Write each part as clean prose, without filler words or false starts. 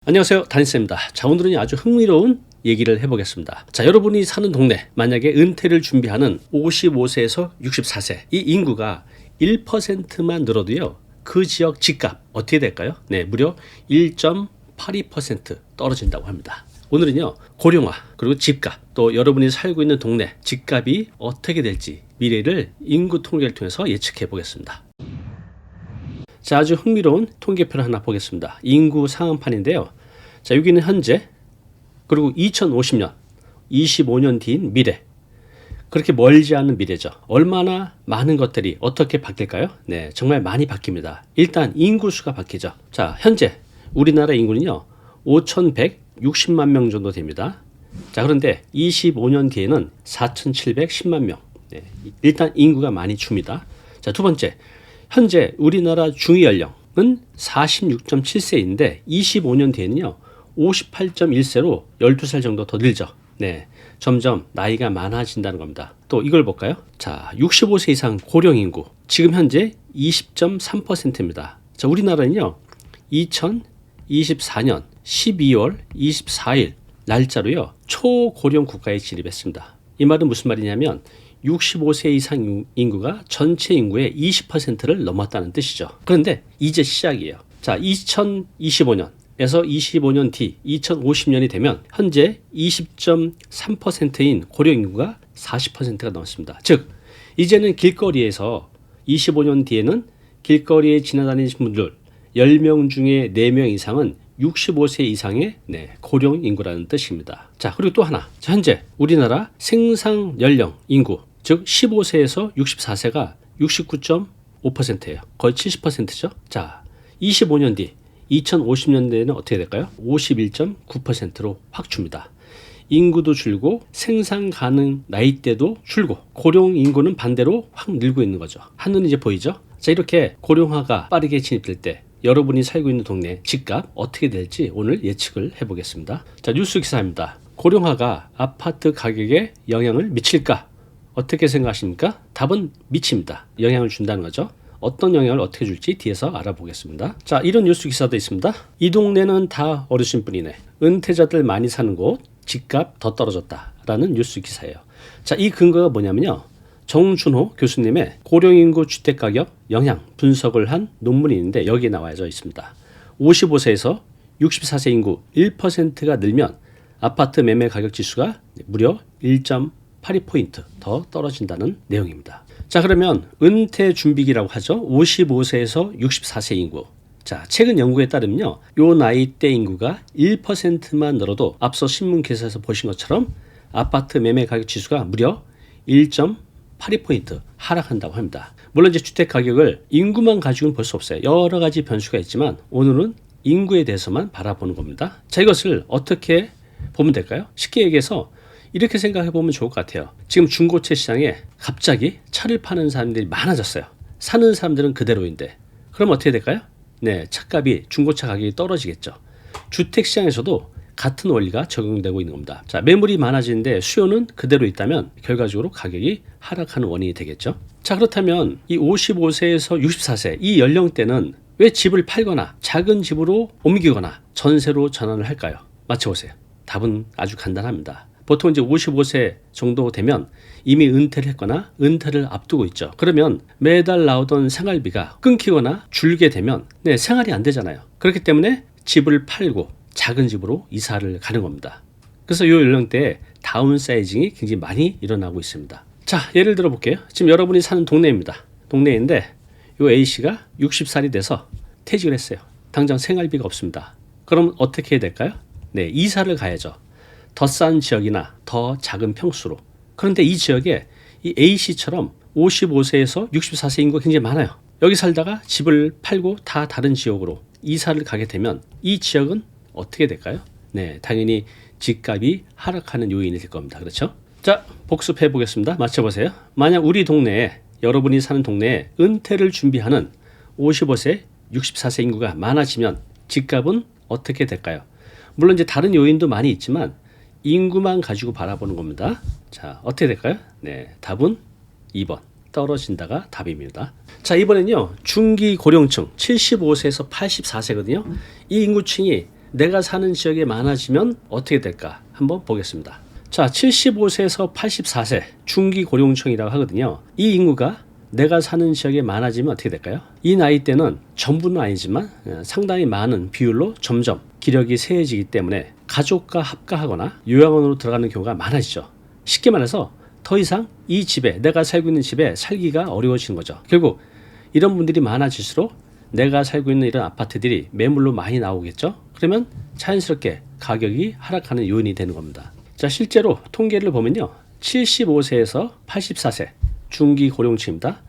안녕하세요, 다니쌤입니다. 자, 오늘은 아주 흥미로운 얘기를 해보겠습니다. 자, 여러분이 사는 동네, 만약에 은퇴를 준비하는 55세에서 64세 이 인구가 1%만 늘어도요, 그 지역 집값 어떻게 될까요? 네, 무려 1.82% 떨어진다고 합니다. 오늘은요, 고령화 그리고 집값, 또 여러분이 살고 있는 동네 집값이 어떻게 될지 미래를 인구 통계를 통해서 예측해 보겠습니다. 자, 아주 흥미로운 통계표를 하나 보겠습니다. 인구 상한판인데요. 자, 여기는 현재, 그리고 2050년, 25년 뒤인 미래. 그렇게 멀지 않은 미래죠. 얼마나 많은 것들이 어떻게 바뀔까요? 네, 정말 많이 바뀝니다. 일단 인구수가 바뀌죠. 자, 현재 우리나라 인구는요, 5,160만 명 정도 됩니다. 자, 그런데 25년 뒤에는 4,710만 명. 네, 일단 인구가 많이 줍니다. 자, 두 번째, 현재 우리나라 중위 연령은 46.7세인데 25년 뒤에는요 58.1세로 12살 정도 더 늘죠. 네, 점점 나이가 많아진다는 겁니다. 또 이걸 볼까요? 자, 65세 이상 고령 인구 지금 현재 20.3%입니다. 자, 우리나라는요 2024년 12월 24일 날짜로요 초고령 국가에 진입했습니다. 이 말은 무슨 말이냐면 65세 이상 인구가 전체 인구의 20%를 넘었다는 뜻이죠. 그런데 이제 시작이에요. 자, 2025년에서 25년 뒤 2050년이 되면 현재 20.3%인 고령 인구가 40%가 넘습니다. 즉, 이제는 길거리에서 25년 뒤에는 길거리에 지나다니는 분들 10명 중에 4명 이상은 65세 이상의 고령 인구라는 뜻입니다. 자, 그리고 또 하나. 자, 현재 우리나라 생산 연령 인구, 즉 15세에서 64세가 69.5%예요. 거의 70%죠. 자, 25년 뒤 2050년대에는 어떻게 될까요? 51.9%로 확 줍니다. 인구도 줄고 생산 가능 나이대도 줄고 고령 인구는 반대로 확 늘고 있는 거죠. 하늘은 이제 보이죠? 자, 이렇게 고령화가 빠르게 진입될 때 여러분이 살고 있는 동네 집값 어떻게 될지 오늘 예측을 해보겠습니다. 자, 뉴스 기사입니다. 고령화가 아파트 가격에 영향을 미칠까? 어떻게 생각하십니까? 답은 미칩니다. 영향을 준다는 거죠. 어떤 영향을 어떻게 줄지 뒤에서 알아보겠습니다. 자, 이런 뉴스 기사도 있습니다. 이 동네는 다 어르신뿐이네. 은퇴자들 많이 사는 곳 집값 더 떨어졌다라는 뉴스 기사예요. 자, 이 근거가 뭐냐면요. 정준호 교수님의 고령인구 주택가격 영향 분석을 한 논문이 있는데 여기에 나와져 있습니다. 55세에서 64세 인구 1%가 늘면 아파트 매매 가격 지수가 무려 1.82포인트 더 떨어진다는 내용입니다. 자, 그러면 은퇴 준비기라고 하죠. 55세에서 64세 인구. 자, 최근 연구에 따르면요. 요 나이대 인구가 1%만 늘어도 앞서 신문 기사에서 보신 것처럼 아파트 매매 가격 지수가 무려 1.82포인트 하락한다고 합니다. 물론 이제 주택 가격을 인구만 가지고는 볼 수 없어요. 여러 가지 변수가 있지만 오늘은 인구에 대해서만 바라보는 겁니다. 자, 이것을 어떻게 보면 될까요? 쉽게 얘기해서 이렇게 생각해 보면 좋을 것 같아요. 지금 중고차 시장에 갑자기 차를 파는 사람들이 많아졌어요. 사는 사람들은 그대로인데 그럼 어떻게 될까요? 네, 차값이 중고차 가격이 떨어지겠죠. 주택 시장에서도 같은 원리가 적용되고 있는 겁니다. 자, 매물이 많아지는데 수요는 그대로 있다면 결과적으로 가격이 하락하는 원인이 되겠죠. 자, 그렇다면 이 55세에서 64세 이 연령대는 왜 집을 팔거나 작은 집으로 옮기거나 전세로 전환을 할까요? 맞춰보세요. 답은 아주 간단합니다. 보통 이제 55세 정도 되면 이미 은퇴를 했거나 은퇴를 앞두고 있죠. 그러면 매달 나오던 생활비가 끊기거나 줄게 되면 생활이 안 되잖아요. 그렇기 때문에 집을 팔고 작은 집으로 이사를 가는 겁니다. 그래서 이 연령대에 다운사이징이 굉장히 많이 일어나고 있습니다. 자, 예를 들어 볼게요. 지금 여러분이 사는 동네입니다. 동네인데 이 A씨가 60살이 돼서 퇴직을 했어요. 당장 생활비가 없습니다. 그럼 어떻게 해야 될까요? 네, 이사를 가야죠. 더 싼 지역이나 더 작은 평수로. 그런데 이 지역에 이 A씨처럼 55세에서 64세 인구가 굉장히 많아요. 여기 살다가 집을 팔고 다 다른 지역으로 이사를 가게 되면 이 지역은 어떻게 될까요? 네, 당연히 집값이 하락하는 요인이 될 겁니다. 그렇죠? 자, 복습해 보겠습니다. 맞춰보세요. 만약 우리 동네에 여러분이 사는 동네에 은퇴를 준비하는 55세, 64세 인구가 많아지면 집값은 어떻게 될까요? 물론 이제 다른 요인도 많이 있지만 인구만 가지고 바라보는 겁니다. 자, 어떻게 될까요? 네, 답은 2번. 떨어진다가 답입니다. 자, 이번엔요. 중기 고령층 75세에서 84세거든요. 이 인구층이 내가 사는 지역이 많아지면 어떻게 될까 한번 보겠습니다. 자, 75세에서 84세 중기 고령층이라고 하거든요. 이 인구가 내가 사는 지역에 많아지면 어떻게 될까요? 이 나이 때는 전부는 아니지만 상당히 많은 비율로 점점 기력이 쇠해지기 때문에 가족과 합가하거나 요양원으로 들어가는 경우가 많아지죠. 쉽게 말해서 더 이상 이 집에, 내가 살고 있는 집에 살기가 어려워지는 거죠. 결국 이런 분들이 많아질수록 내가 살고 있는 이런 아파트들이 매물로 많이 나오겠죠. 그러면 자연스럽게 가격이 하락하는 요인이 되는 겁니다. 자, 실제로 통계를 보면요, 75세에서 84세 중기 고령층입니다.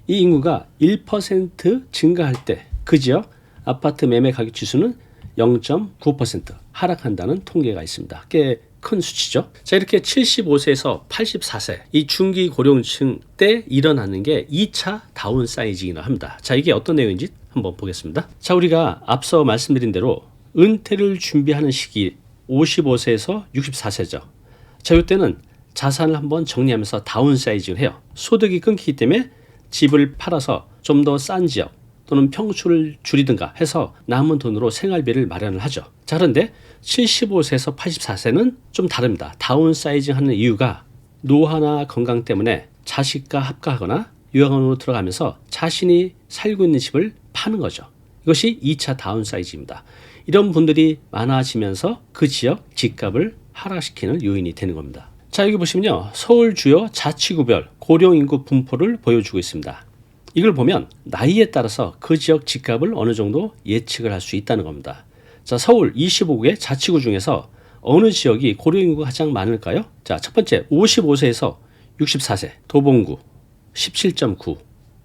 이 인구가 1% 증가할 때 그 지역 아파트 매매 가격 지수는 0.9% 하락한다는 통계가 있습니다. 꽤 큰 수치죠. 자, 이렇게 75세에서 84세 이 중기 고령층 때 일어나는 게 2차 다운사이징이라고 합니다. 자, 이게 어떤 내용인지 한번 보겠습니다. 자, 우리가 앞서 말씀드린 대로 은퇴를 준비하는 시기 55세에서 64세죠. 자, 이때는 자산을 한번 정리하면서 다운사이징을 해요. 소득이 끊기기 때문에 집을 팔아서 좀 더 싼 지역 또는 평수를 줄이든가 해서 남은 돈으로 생활비를 마련을 하죠. 자, 그런데 75세에서 84세는 좀 다릅니다. 다운사이징 하는 이유가 노화나 건강 때문에 자식과 합가하거나 요양원으로 들어가면서 자신이 살고 있는 집을 파는 거죠. 이것이 2차 다운사이징입니다. 이런 분들이 많아지면서 그 지역 집값을 하락시키는 요인이 되는 겁니다. 자, 여기 보시면요, 서울 주요 자치구별 고령인구 분포를 보여주고 있습니다. 이걸 보면 나이에 따라서 그 지역 집값을 어느 정도 예측을 할 수 있다는 겁니다. 자, 서울 25구의 자치구 중에서 어느 지역이 고령인구가 가장 많을까요? 자, 첫 번째 55세에서 64세 도봉구 17.9,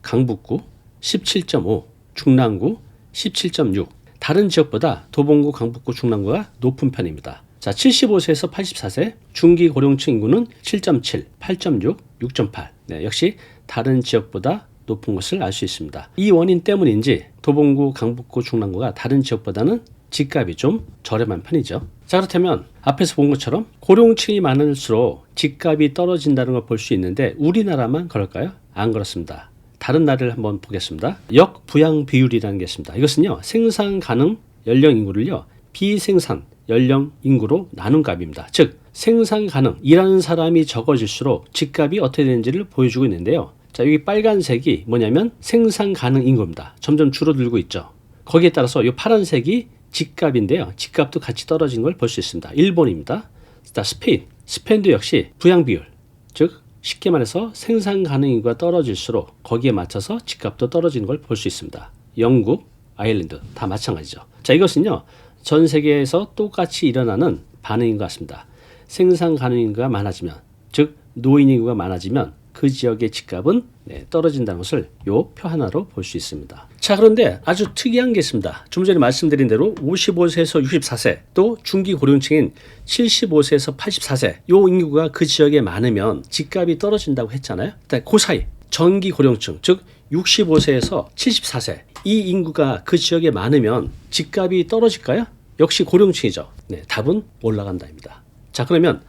강북구 17.5, 중랑구 17.6. 다른 지역보다 도봉구, 강북구, 중랑구가 높은 편입니다. 자, 75세에서 84세 중기 고령층 인구는 7.7, 8.6, 6.8. 네, 역시 다른 지역보다 높은 것을 알 수 있습니다. 이 원인 때문인지 도봉구, 강북구, 중랑구가 다른 지역보다는 집값이 좀 저렴한 편이죠. 자, 그렇다면 앞에서 본 것처럼 고령층이 많을수록 집값이 떨어진다는 걸 볼 수 있는데 우리나라만 그럴까요? 안 그렇습니다. 다른 나라를 한번 보겠습니다. 역부양 비율이라는 게 있습니다. 이것은요, 생산 가능 연령 인구를요, 비생산 연령 인구로 나눈 값입니다. 즉 생산 가능 일하는 사람이 적어질수록 집값이 어떻게 되는지를 보여주고 있는데요. 자, 여기 빨간색이 뭐냐면 생산 가능 인구입니다. 점점 줄어들고 있죠. 거기에 따라서 이 파란색이 집값인데요. 집값도 같이 떨어지는 걸 볼 수 있습니다. 일본입니다. 자, 스페인도 역시 부양 비율, 즉 쉽게 말해서 생산 가능 인구가 떨어질수록 거기에 맞춰서 집값도 떨어지는 걸 볼 수 있습니다. 영국, 아일랜드 다 마찬가지죠. 자, 이것은요, 전 세계에서 똑같이 일어나는 반응인 것 같습니다. 생산 가능 인구가 많아지면, 즉 노인 인구가 많아지면 그 지역의 집값은 떨어진다는 것을 요 표 하나로 볼 수 있습니다. 자, 그런데 아주 특이한 게 있습니다. 좀 전에 말씀드린 대로 55세에서 64세 또 중기 고령층인 75세에서 84세 요 인구가 그 지역에 많으면 집값이 떨어진다고 했잖아요. 그 사이 전기 고령층, 즉 65세에서 74세 이 인구가 그 지역에 많으면 집값이 떨어질까요? 역시 고령층이죠. 네, 답은 올라간다입니다. 자, 그러면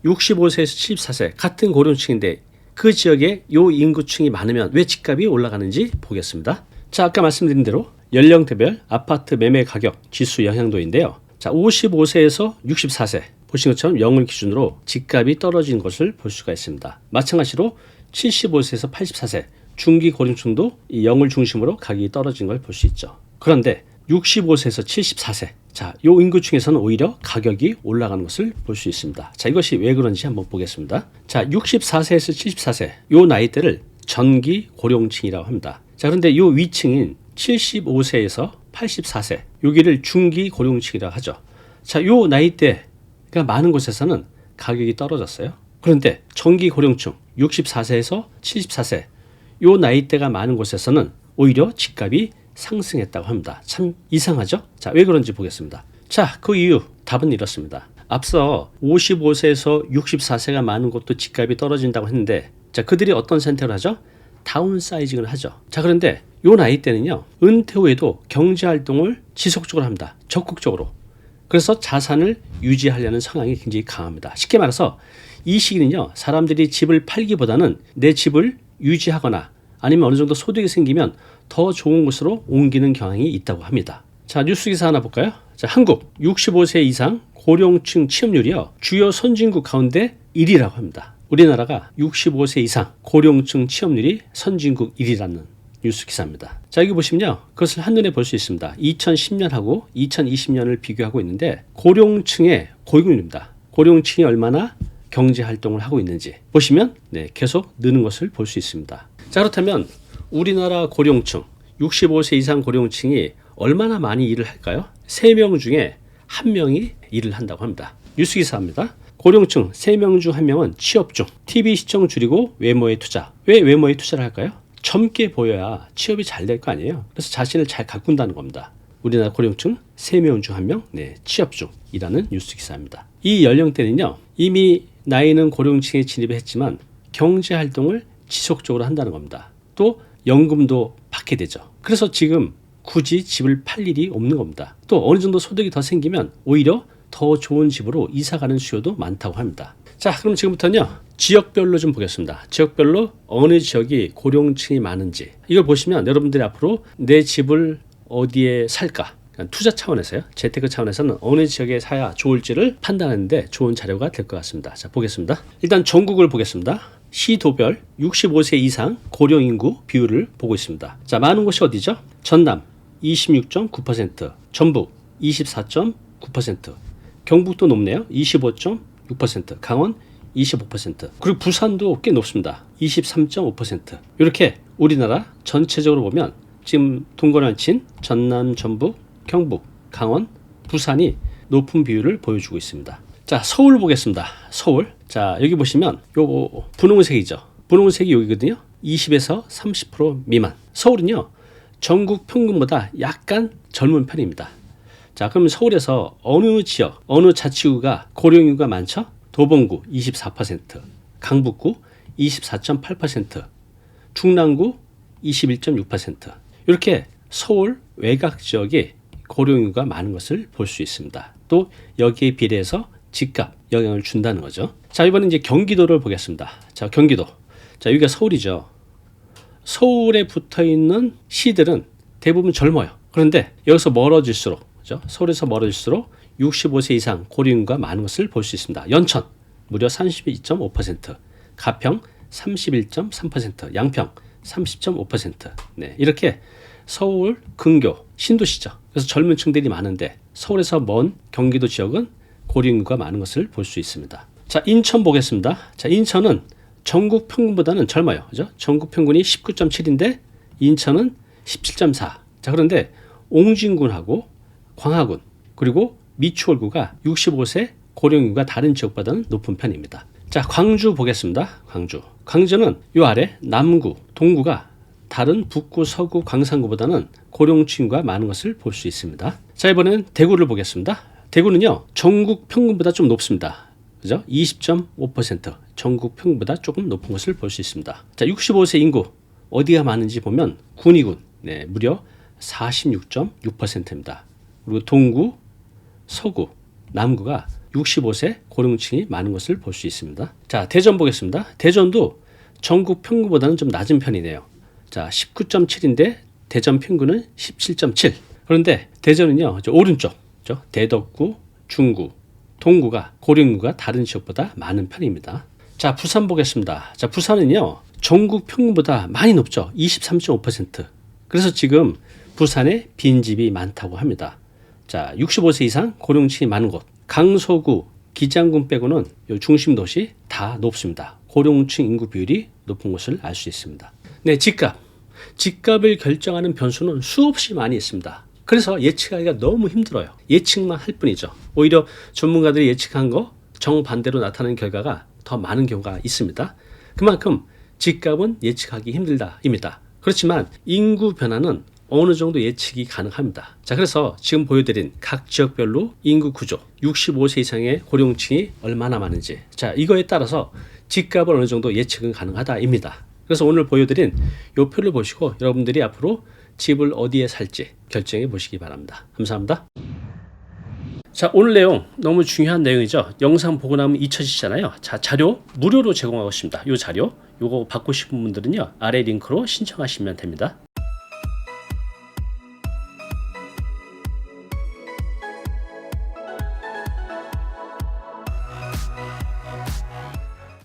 65세에서 74세 같은 고령층인데 그 지역에 요 인구층이 많으면 왜 집값이 올라가는지 보겠습니다. 자, 아까 말씀드린 대로 연령대별 아파트 매매 가격 지수 영향도인데요. 자, 55세에서 64세 보신 것처럼 0을 기준으로 집값이 떨어지는 것을 볼 수가 있습니다. 마찬가지로 75세에서 84세 중기 고령층도 이 0을 중심으로 가격이 떨어진 걸 볼 수 있죠. 그런데 65세에서 74세 자, 요 인구층에서는 오히려 가격이 올라가는 것을 볼 수 있습니다. 자, 이것이 왜 그런지 한번 보겠습니다. 자, 64세에서 74세 요 나이대를 전기 고령층이라고 합니다. 자, 그런데 요 위층인 75세에서 84세 여기를 중기 고령층이라고 하죠. 자, 요 나이대가 많은 곳에서는 가격이 떨어졌어요. 그런데 전기 고령층 64세에서 74세 요 나이대가 많은 곳에서는 오히려 집값이 상승했다고 합니다. 참 이상하죠? 자, 왜 그런지 보겠습니다. 자, 그 이유 답은 이렇습니다. 앞서 55세에서 64세가 많은 곳도 집값이 떨어진다고 했는데 자, 그들이 어떤 선택을 하죠? 다운사이징을 하죠. 자, 그런데 요 나이 때는요, 은퇴 후에도 경제활동을 지속적으로 합니다. 적극적으로. 그래서 자산을 유지하려는 성향이 굉장히 강합니다. 쉽게 말해서 이 시기는요, 사람들이 집을 팔기보다는 내 집을 유지하거나 아니면 어느 정도 소득이 생기면 더 좋은 곳으로 옮기는 경향이 있다고 합니다. 자, 뉴스 기사 하나 볼까요? 자, 한국 65세 이상 고령층 취업률이요. 주요 선진국 가운데 1위라고 합니다. 우리나라가 65세 이상 고령층 취업률이 선진국 1위라는 뉴스 기사입니다. 자, 여기 보시면요. 그것을 한눈에 볼 수 있습니다. 2010년하고 2020년을 비교하고 있는데 고령층의 고용률입니다. 고령층이 얼마나 경제 활동을 하고 있는지 보시면 계속 느는 것을 볼 수 있습니다. 자, 그렇다면 우리나라 고령층 65세 이상 고령층이 얼마나 많이 일을 할까요? 3명 중에 1명이 일을 한다고 합니다. 뉴스 기사입니다. 고령층 3명 중 1명은 취업 중, TV 시청 줄이고 외모에 투자. 왜 외모에 투자를 할까요? 젊게 보여야 취업이 잘 될 거 아니에요. 그래서 자신을 잘 가꾼다는 겁니다. 우리나라 고령층 3명 중 1명 취업 중이라는 뉴스 기사입니다. 이 연령대는요. 이미 나이는 고령층에 진입을 했지만 경제활동을 지속적으로 한다는 겁니다. 또 연금도 받게 되죠. 그래서 지금 굳이 집을 팔 일이 없는 겁니다. 또 어느 정도 소득이 더 생기면 오히려 더 좋은 집으로 이사가는 수요도 많다고 합니다. 자, 그럼 지금부터는요. 지역별로 좀 보겠습니다. 지역별로 어느 지역이 고령층이 많은지 이걸 보시면 여러분들이 앞으로 내 집을 어디에 살까 투자 차원에서요. 재테크 차원에서는 어느 지역에 사야 좋을지를 판단하는데 좋은 자료가 될 것 같습니다. 자, 보겠습니다. 일단 전국을 보겠습니다. 시도별 65세 이상 고령 인구 비율을 보고 있습니다. 자, 많은 곳이 어디죠? 전남 26.9%, 전북 24.9%, 경북도 높네요. 25.6%, 강원 25%, 그리고 부산도 꽤 높습니다. 23.5%. 이렇게 우리나라 전체적으로 보면 지금 동거를 친 전남, 전북, 경북, 강원, 부산이 높은 비율을 보여주고 있습니다. 자, 서울 보겠습니다. 서울. 자, 여기 보시면 요 분홍색이죠. 분홍색이 여기거든요. 20에서 30% 미만. 서울은요. 전국 평균보다 약간 젊은 편입니다. 자, 그럼 서울에서 어느 지역, 어느 자치구가 고령인구가 많죠? 도봉구 24%, 강북구 24.8%, 충남구 21.6%. 이렇게 서울 외곽 지역에 고령인구가 많은 것을 볼 수 있습니다. 또 여기에 비례해서 집값 영향을 준다는 거죠. 자, 이번엔 이제 경기도를 보겠습니다. 자, 경기도. 자, 여기가 서울이죠. 서울에 붙어 있는 시들은 대부분 젊어요. 그런데 여기서 멀어질수록, 그죠? 서울에서 멀어질수록 65세 이상 고령인구가 많은 것을 볼 수 있습니다. 연천 무려 32.5%, 가평 31.3%, 양평 30.5%. 네, 이렇게 서울, 근교, 신도시죠. 그래서 젊은 층들이 많은데 서울에서 먼 경기도 지역은 고령인구가 많은 것을 볼 수 있습니다. 자, 인천 보겠습니다. 자, 인천은 전국 평균보다는 젊어요. 그죠? 전국 평균이 19.7인데 인천은 17.4. 자, 그런데 옹진군하고 광화군 그리고 미추홀구가 65세 고령인구가 다른 지역보다는 높은 편입니다. 자, 광주 보겠습니다. 광주는 요 아래 남구, 동구가 다른 북구, 서구, 광산구보다는 고령층과 많은 것을 볼 수 있습니다. 자, 이번에는 대구를 보겠습니다. 대구는요, 전국 평균보다 좀 높습니다. 그죠? 20.5%. 전국 평균보다 조금 높은 것을 볼 수 있습니다. 자, 65세 인구 어디가 많은지 보면 군위군, 네, 무려 46.6%입니다. 그리고 동구, 서구, 남구가 65세 고령층이 많은 것을 볼 수 있습니다. 자, 대전 보겠습니다. 대전도 전국 평균보다는 좀 낮은 편이네요. 자, 19.7인데 대전 평균은 17.7. 그런데 대전은요, 오른쪽, 그렇죠? 대덕구, 중구, 동구가 고령인구가 다른 지역보다 많은 편입니다. 자, 부산 보겠습니다. 자, 부산은요, 전국 평균보다 많이 높죠. 23.5%. 그래서 지금 부산에 빈집이 많다고 합니다. 자, 65세 이상 고령층이 많은 곳, 강서구, 기장군 빼고는 중심 도시 다 높습니다. 고령층 인구 비율이 높은 것을 알 수 있습니다. 네, 집값을 결정하는 변수는 수없이 많이 있습니다. 그래서 예측하기가 너무 힘들어요. 예측만 할 뿐이죠. 오히려 전문가들이 예측한 거 정반대로 나타나는 결과가 더 많은 경우가 있습니다. 그만큼 집값은 예측하기 힘들다입니다. 그렇지만 인구 변화는 어느 정도 예측이 가능합니다. 자, 그래서 지금 보여드린 각 지역별로 인구 구조, 65세 이상의 고령층이 얼마나 많은지, 자, 이거에 따라서 집값을 어느 정도 예측은 가능하다입니다. 그래서 오늘 보여드린 이 표를 보시고 여러분들이 앞으로 집을 어디에 살지 결정해 보시기 바랍니다. 감사합니다. 자, 오늘 내용 너무 중요한 내용이죠. 영상 보고 나면 잊혀지잖아요. 자, 자료 무료로 제공하고 있습니다. 이 자료, 요거 받고 싶은 분들은요, 아래 링크로 신청하시면 됩니다.